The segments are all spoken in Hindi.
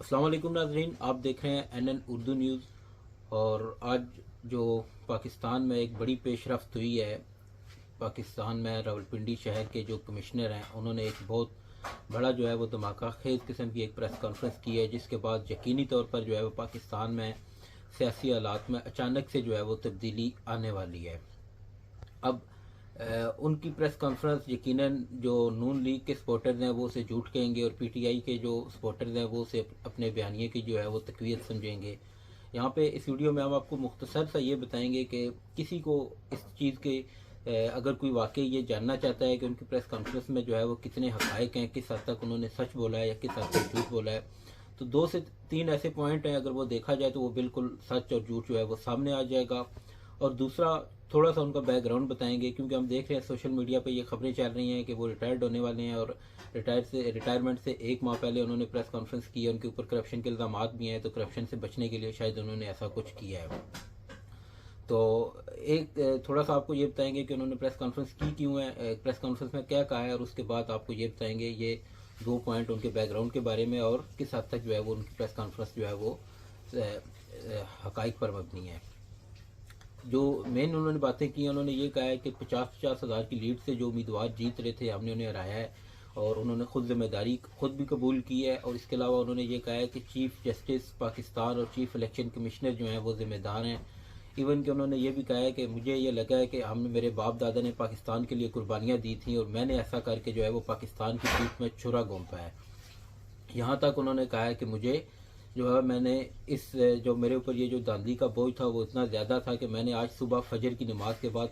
अस्सलाम वालेकुम नाज़रीन, आप देख रहे हैं एनएन उर्दू न्यूज़। और आज जो पाकिस्तान में एक बड़ी पेशरफ्त हुई है, पाकिस्तान में रावलपिंडी शहर के जो कमिश्नर हैं उन्होंने एक बहुत बड़ा जो है वो धमाका खेज किस्म की एक प्रेस कॉन्फ्रेंस की है, जिसके बाद यकीनी तौर पर जो है वो पाकिस्तान में सियासी हालात में अचानक से जो है वो तब्दीली आने वाली है। अब उनकी प्रेस कॉन्फ्रेंस यकीनन जो नून लीग के सपोर्टर्स हैं वो उसे झूठ कहेंगे, और पीटीआई के जो सपोर्टर्स हैं वो उसे अपने बयानिए की जो है वो तकवीत समझेंगे। यहाँ पे इस वीडियो में हम आपको मुख्तसर सा ये बताएंगे कि किसी को इस चीज़ के अगर कोई वाकई ये जानना चाहता है कि उनकी प्रेस कॉन्फ्रेंस में जो है वो कितने हक़ाइक़ हैं, किस हद तक उन्होंने सच बोला है या किस हद तक झूठ बोला है, तो 2 से 3 ऐसे पॉइंट हैं, अगर वो देखा जाए तो वो बिल्कुल सच और झूठ जो है वो सामने आ जाएगा। और दूसरा, थोड़ा सा उनका बैकग्राउंड बताएंगे, क्योंकि हम देख रहे हैं सोशल मीडिया पे ये खबरें चल रही हैं कि वो रिटायर्ड होने वाले हैं, और रिटायरमेंट से 1 माह पहले उन्होंने प्रेस कॉन्फ्रेंस की है। उनके ऊपर करप्शन के इल्ज़ाम भी हैं, तो करप्शन से बचने के लिए शायद उन्होंने ऐसा कुछ किया है। तो एक थोड़ा सा आपको ये बताएंगे कि उन्होंने प्रेस कॉन्फ्रेंस की क्यों है, प्रेस कॉन्फ्रेंस में क्या कहा है, और उसके बाद आपको ये बताएंगे ये 2 पॉइंट उनके बैकग्राउंड के बारे में, और किस हद तक जो है वो उनकी प्रेस कॉन्फ्रेंस जो है वो हक़ाइक़ पर मबनी है। जो मेन उन्होंने बातें की, उन्होंने ये कहा है कि 50-50 हज़ार की लीड से जो उम्मीदवार जीत रहे थे हमने उन्हें हराया है, और उन्होंने खुद जिम्मेदारी खुद भी कबूल की है। और इसके अलावा उन्होंने ये कहा है कि चीफ़ जस्टिस पाकिस्तान और चीफ़ इलेक्शन कमिश्नर जो हैं वो ज़िम्मेदार हैं। इवन कि उन्होंने ये भी कहा है कि मुझे ये लगा है कि हमने मेरे बाप दादा ने पाकिस्तान के लिए कुर्बानियाँ दी थी, और मैंने ऐसा करके जो है वो पाकिस्तान की पीठ में छुरा घोंपा है। यहाँ तक उन्होंने कहा है कि मुझे जो है मैंने इस जो मेरे ऊपर ये जो धांधली का बोझ था वो इतना ज़्यादा था कि मैंने आज सुबह फजर की नमाज के बाद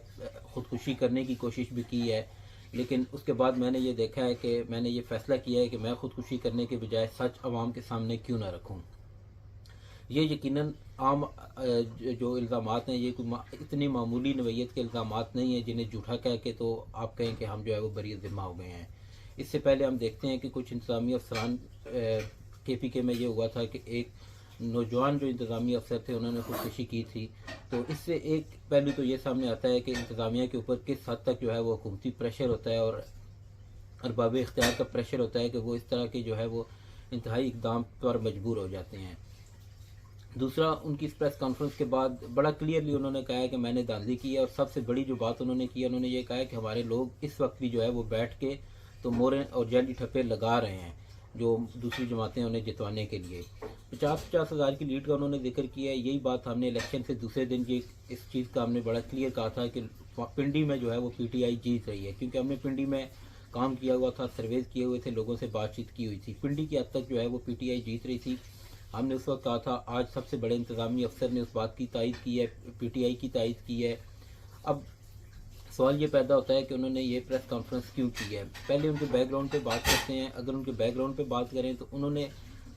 ख़ुदकुशी करने की कोशिश भी की है, लेकिन उसके बाद मैंने ये देखा है कि मैंने ये फ़ैसला किया है कि मैं ख़ुदकुशी करने के बजाय सच आवाम के सामने क्यों ना रखूँ। ये यकीनन आम जो इल्ज़ामात हैं, ये कोई इतनी मामूली नवैयत के इल्ज़ामात नहीं है जिन्हें झूठा कह के तो आप कहें कि हम जो है वो बरी ज़िम्मा हो गए हैं। इससे पहले हम देखते हैं कि कुछ इंतज़ामी अफसरान KPK में ये हुआ था कि एक नौजवान जो इंतज़ामी अफसर थे उन्होंने खुदकुशी की थी। तो इससे एक पहलू तो ये सामने आता है कि इंतज़ामिया के ऊपर किस हद तक जो है वो हुकूमती प्रेशर होता है, और अरबाब इख्तियार का प्रेशर होता है कि वो इस तरह की जो है वो इंतहाई इकदाम पर मजबूर हो जाते हैं। दूसरा, उनकी इस प्रेस कॉन्फ्रेंस के बाद बड़ा क्लियरली उन्होंने कहा है कि मैंने धांधली की है, और सबसे बड़ी जो बात उन्होंने की है, उन्होंने ये कहा है कि हमारे लोग इस वक्त भी जो है वो बैठ के तो मोहरें और जाली ठप्पे लगा रहे हैं जो दूसरी जमातें उन्हें जितवाने के लिए। 50-50 हज़ार की लीड का उन्होंने जिक्र किया है। यही बात हमने इलेक्शन से दूसरे दिन ये इस चीज़ का हमने बड़ा क्लियर कहा था कि पिंडी में जो है वो PTI जीत रही है, क्योंकि हमने पिंडी में काम किया हुआ था, सर्वेज किए हुए थे, लोगों से बातचीत की हुई थी। पिंडी की हद तक जो है वो PTI जीत रही थी। हमने उस वक्त कहा था, आज सबसे बड़े इंतज़ामी अफसर ने उस बात की तायद की है, PTI की तायद की है। अब सवाल ये पैदा होता है कि उन्होंने ये प्रेस कॉन्फ्रेंस क्यों की है। पहले उनके बैकग्राउंड पे बात करते हैं। अगर उनके बैकग्राउंड पे बात करें तो उन्होंने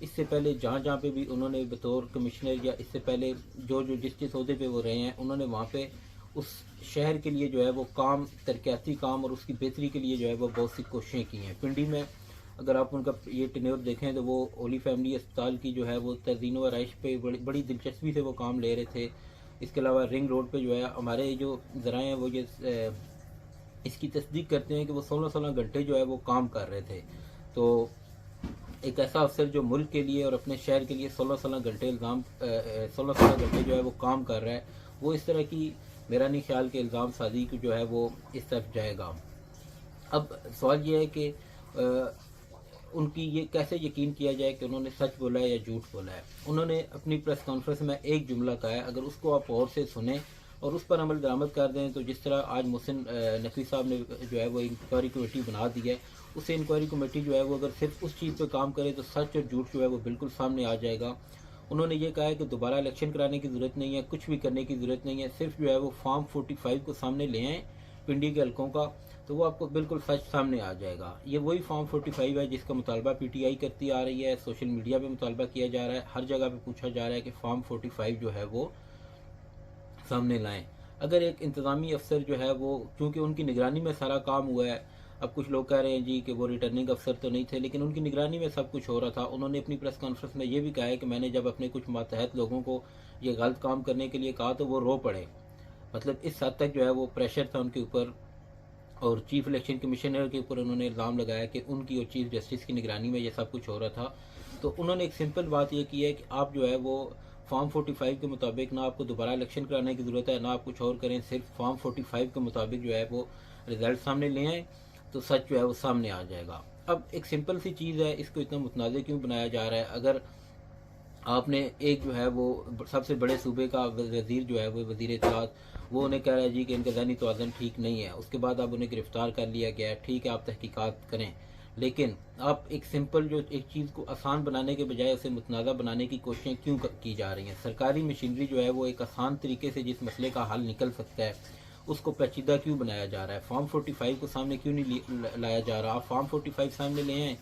इससे पहले जहाँ जहाँ पे भी उन्होंने बतौर कमिश्नर या इससे पहले जो जो जिस अहदे पे वो रहे हैं, उन्होंने वहाँ पे उस शहर के लिए जो है वो काम, तरक्याती काम और उसकी बेहतरी के लिए जो है वो बहुत सी कोशिशें की हैं। पिंडी में अगर आप उनका ये टेन्योर देखें तो वो ओली फैमिली अस्पताल की जो है वो तज़ीन व आराइश पे बड़ी दिलचस्पी से वो काम ले रहे थे। इसके अलावा रिंग रोड पे जो है हमारे जो ज़राए हैं वो ये इसकी तस्दीक करते हैं कि वो 16-16 घंटे जो है वो काम कर रहे थे। तो एक ऐसा अफसर जो मुल्क के लिए और अपने शहर के लिए 16-16 घंटे 16-16 घंटे जो है वो काम कर रहा है, वो इस तरह की मेरा नहीं ख्याल कि इल्ज़ाम साजी की जो है वो इस तरफ जाएगा। अब सवाल ये है कि उनकी ये कैसे यकीन किया जाए कि उन्होंने सच बोला है या झूठ बोला है। उन्होंने अपनी प्रेस कॉन्फ्रेंस में एक जुमला कहा है, अगर उसको आप और से सुने और उस पर अमल दरामद कर दें तो जिस तरह आज मोहसिन नकवी साहब ने जो है वो इंक्वायरी कमेटी बना दी है, उससे इंक्वायरी कमेटी जो है वो अगर सिर्फ उस चीज़ पर काम करे तो सच और झूठ जो है वो बिल्कुल सामने आ जाएगा। उन्होंने ये कहा है कि दोबारा इलेक्शन कराने की ज़रूरत नहीं है, कुछ भी करने की ज़रूरत नहीं है, सिर्फ जो है वो फॉर्म 45 को सामने ले आएँ पिंडी के हलकों का, तो वो आपको बिल्कुल सच सामने आ जाएगा। ये वही फॉर्म 45 है जिसका मुतालबा PTI करती आ रही है, सोशल मीडिया पे मुतालबा किया जा रहा है, हर जगह पे पूछा जा रहा है कि फॉर्म 45 जो है वो सामने लाएं। अगर एक इंतज़ामी अफसर जो है वो, क्योंकि उनकी निगरानी में सारा काम हुआ है, अब कुछ लोग कह रहे हैं जी कि वो रिटर्निंग अफसर तो नहीं थे, लेकिन उनकी निगरानी में सब कुछ हो रहा था। उन्होंने अपनी प्रेस कॉन्फ्रेंस में ये भी कहा है कि मैंने जब अपने कुछ मातहत लोगों को ये गलत काम करने के लिए कहा तो वो रो पड़े। मतलब इस हद तक जो है वो प्रेशर था उनके ऊपर। और चीफ इलेक्शन कमिश्नर के ऊपर उन्होंने इल्ज़ाम लगाया कि उनकी और चीफ जस्टिस की निगरानी में ये सब कुछ हो रहा था। तो उन्होंने एक सिंपल बात ये की है कि आप जो है वो फॉर्म 45 के मुताबिक ना आपको दोबारा इलेक्शन कराने की ज़रूरत है, ना आप कुछ और करें, सिर्फ फॉर्म 45 के मुताबिक जो है वो रिज़ल्ट सामने ले आएँ तो सच जो है वो सामने आ जाएगा। अब एक सिंपल सी चीज़ है, इसको इतना मुतनाज़ क्यों बनाया जा रहा है? अगर आपने एक जो है वो सबसे बड़े सूबे का वज़ीर जो है वो वज़ीर इत्तलात, वो उन्हें कह रहा है जी कि इनका ज़हनी तवाज़ुन ठीक नहीं है, उसके बाद अब उन्हें गिरफ़्तार कर लिया गया है। ठीक है, आप तहकीकात करें, लेकिन आप एक सिंपल जो एक चीज़ को आसान बनाने के बजाय उसे मुतनाज़ा बनाने की कोशिशें क्यों की जा रही हैं? सरकारी मशीनरी जो है वो एक आसान तरीके से जिस मसले का हल निकल सकता है उसको पेचीदा क्यों बनाया जा रहा है? फॉर्म 45 को सामने क्यों नहीं लाया जा रहा? आप फॉर्म 45 सामने ले आएँ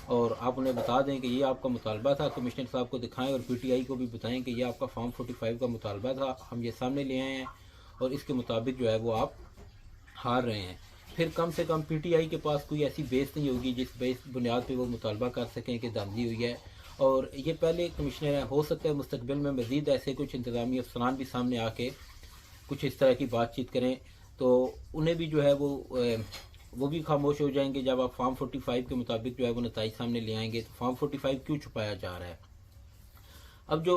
और आप उन्हें बता दें कि ये आपका मुतालबा था, कमिश्नर साहब को दिखाएं और पीटीआई को भी बताएं कि ये आपका फॉर्म 45 का मुतालबा था, हम ये सामने ले आए हैं और इसके मुताबिक जो है वो आप हार रहे हैं। फिर कम से कम पीटीआई के पास कोई ऐसी बेस नहीं होगी जिस बेस बुनियाद पे वो मुतालबा कर सकें कि धांधली हुई है। और ये पहले कमिश्नर हैं, हो सकता है मुस्तकबिल में मज़ीद ऐसे कुछ इंतज़ामी अफसरान भी सामने आके कुछ इस तरह की बातचीत करें तो उन्हें भी जो है वो भी खामोश हो जाएंगे जब आप फॉर्म 45 के मुताबिक जो है वो नताइज सामने ले आएंगे। तो फॉर्म 45 क्यों छुपाया जा रहा है? अब जो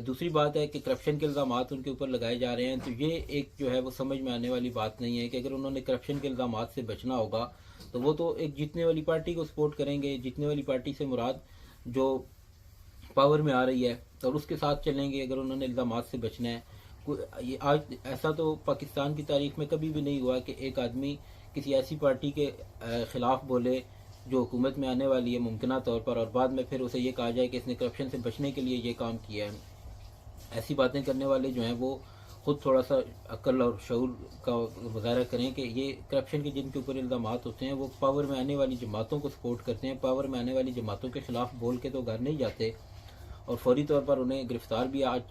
दूसरी बात है कि करप्शन के इल्ज़ाम उनके ऊपर लगाए जा रहे हैं, तो ये एक जो है वो समझ में आने वाली बात नहीं है कि अगर उन्होंने करप्शन के इल्ज़ाम से बचना होगा तो वो तो एक जीतने वाली पार्टी को सपोर्ट करेंगे। जीतने वाली पार्टी से मुराद जो पावर में आ रही है और उसके साथ चलेंगे अगर उन्होंने इल्ज़ाम से बचना है। ये आज ऐसा तो पाकिस्तान की तारीख में कभी भी नहीं हुआ कि एक आदमी किसी ऐसी पार्टी के ख़िलाफ़ बोले जो हुकूमत में आने वाली है मुमकिना तौर पर, और बाद में फिर उसे ये कहा जाए कि इसने करप्शन से बचने के लिए ये काम किया है। ऐसी बातें करने वाले जो हैं वो ख़ुद थोड़ा सा अक्ल और शऊर का मुज़ाहरा करें कि ये करप्शन के जिनके ऊपर इल्ज़ाम होते हैं वो पावर में आने वाली जमातों को सपोर्ट करते हैं। पावर में आने वाली जमातों के ख़िलाफ़ बोल के तो घर नहीं जाते और फौरी तौर पर उन्हें गिरफ़्तार भी आज